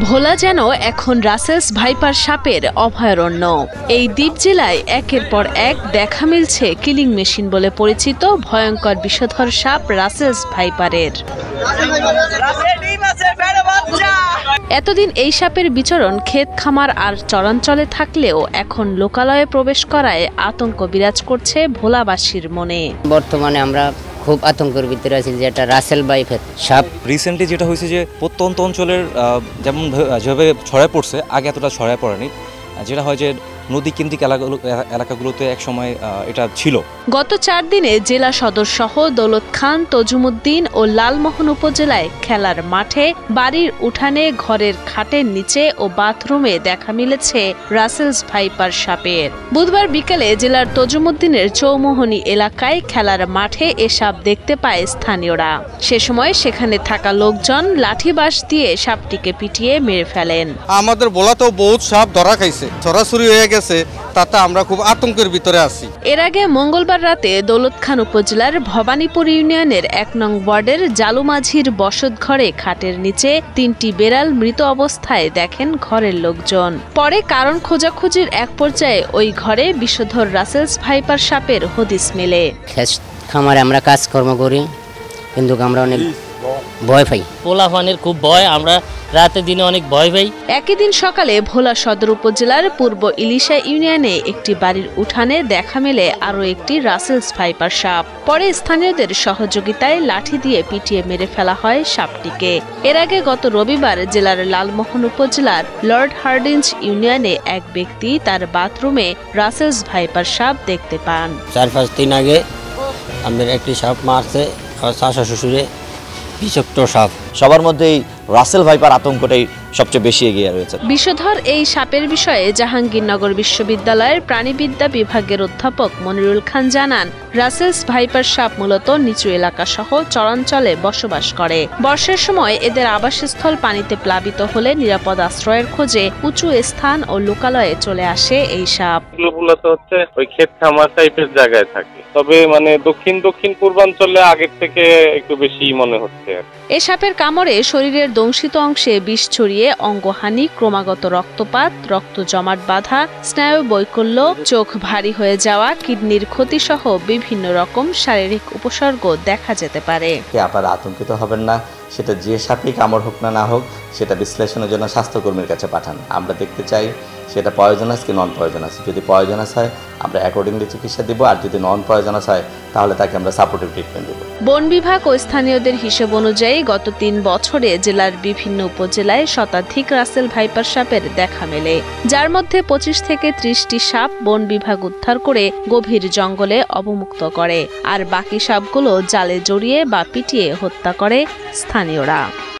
ভোলা যেন এখন Russell's viper সাপের অভয়ারণ্য। এই দ্বীপ জেলায় একের পর এক দেখা মিলছে কিলিং মেশিন বলে পরিচিত ভয়ঙ্কর বিষধর সাপ রাসেলস ভাইপারের। এতদিন এই সাপের বিচরণ ক্ষেত খামার আর চরাঞ্চলে থাকলেও এখন লোকালয়ে প্রবেশ করায় আতঙ্ক বিরাজ করছে ভোলাবাসীর মনে। বর্তমানে আমরা খুব আতঙ্কের ভিতরে আছি যে একটা রাসেল ভাইপার সাপ। রিসেন্টলি যেটা হয়েছে যে প্রত্যন্ত অঞ্চলের যেমন যেভাবে ছড়ায় পড়ছে, আগে এতটা ছড়ায় পড়েনি। যেটা হয় যে নদী কেন্দ্রিক এলাকাগুলোতে একসময় এটা ছিল। গত 4 দিনে জেলা সদর সহ দৌলত খান, তজুমুদ্দিন ও লালমোহন উপজেলায় খেলার মাঠে, বাড়ির উঠানে, ঘরের খাটের নিচে ও বাথরুমে দেখা মিলেছে রাসেলস ভাইপার সাপের। বুধবার বিকেলে জেলার তজুমুদ্দিনের চৌমোহনী এলাকায় খেলার মাঠে এ সাপ দেখতে পায় স্থানীয়রা। সে সময় সেখানে থাকা লোকজন লাঠিবাঁশ দিয়ে সাপটিকে পিটিয়ে মেরে ফেলেন। আমাদের ভোলাতেও বহুত সাপ ধরা খাইছে, সরাসরি হয়ে গেছে, তাতে আমরা খুব আতঙ্কের ভিতরে আছি। এর আগে মঙ্গলবার রাতে দৌলত খান উপজেলার ভবানীপুর ইউনিয়নের 1 নং ওয়ার্ডের জালুমাঝির বসতঘরে খাটের নিচে 3টি বেড়াল মৃত অবস্থায় দেখেন ঘরের লোকজন। পরে কারণ খোঁজাখুঁজির এক পর্যায়ে ওই ঘরে বিষধর রাসেলস ভাইপার সাপের হদিস মেলে। খামারে আমরা কাজকর্ম করি, কিন্তু আমরা অনেক ভয় পাই। পোলাপানের খুব ভয়, আমরা রাতে দিনে অনেক ভয় পাই। একই দিন সকালে ভোলা সদর উপজেলার পূর্ব ইলিশা ইউনিয়নে একটি বাড়ির উঠানে দেখা মেলে আরও একটি রাসেলস ভাইপার সাপ। পরে স্থানীয়দের সহযোগিতায় লাঠি দিয়ে পিটিয়ে মেরে ফেলা হয় সাপটিকে। এর আগে গত রবিবার জেলার লালমোহন উপজেলার লর্ড হার্ডিঞ্জ ইউনিয়নে এক ব্যক্তি তার বাথরুমে রাসেলস ভাইপার সাপ দেখতে পান। 4-5 দিন আগে আমাদের একটি সাপ মারছে, আমার শাশুড়ি শ্বশুরে বিষাক্ত সাপ। সবার মধ্যেই রাসেল ভাইপার আতঙ্কটাই সবচেয়ে বেশি এগিয়ে রয়েছে। বিষধর এই সাপের বিষয়ে জাহাঙ্গীরনগর বিশ্ববিদ্যালয়ের প্রাণীবিদ্যা বিভাগের অধ্যাপক মনিরুল খান জানান, রাসেলস ভাইপার সাপ মূলত নিচু এলাকা সহ চরাঞ্চলে বসবাস করে। বর্ষার সময় এদের আবাসস্থল পানিতে প্লাবিত হলে নিরাপদ আশ্রয়ের খোঁজে উঁচু স্থান ও লোকালয়ে চলে আসে এই সাপ। মূলত হচ্ছে ওই ক্ষেত খামার টাইপের জায়গায় থাকে, তবে মানে দক্ষিণ পূর্বাঞ্চলে আগের থেকে একটু বেশি মনে হচ্ছে। এ সাপের কামড়ে শরীরের দংশিত অংশে বিষ ছড়িয়ে অঙ্গহানি, ক্রমাগত রক্তপাত, রক্ত জমাট বাঁধা, স্নায়ু বৈকল্য, চোখ ভারী হয়ে যাওয়া, কিডনির ক্ষতি সহ বিভিন্ন রকম শারীরিক উপসর্গ দেখা যেতে পারে। আপনারা আতঙ্কিত হবেন না, সেটা যে সাপই কামড় হোক না হোক, সেটা বিশ্লেষণের জন্য স্বাস্থ্যকর্মীর কাছে পাঠান। আমরা দেখতে চাই সেটা পয়জনাস কি নন পয়জনাস। যদি পয়জনাস হয় আমরা অ্যাকর্ডিংলি চিকিৎসা দিব, আর যদি নন পয়জনাস হয় তাহলে তাকে আমরা সাপোর্টিভ ট্রিটমেন্ট দেব। বন বিভাগ ও স্থানীয়দের হিসেব অনুযায়ী গত 3 বছরে জেলার বিভিন্ন উপজেলায় শতাধিক রাসেল ভাইপার সাপের দেখা মেলে, যার মধ্যে 25 থেকে 30টি সাপ বন বিভাগ উদ্ধার করে গভীর জঙ্গলে অবমুক্ত করে, আর বাকি সাপগুলো জালে জড়িয়ে বা পিটিয়ে হত্যা করে স্থানীয়রা।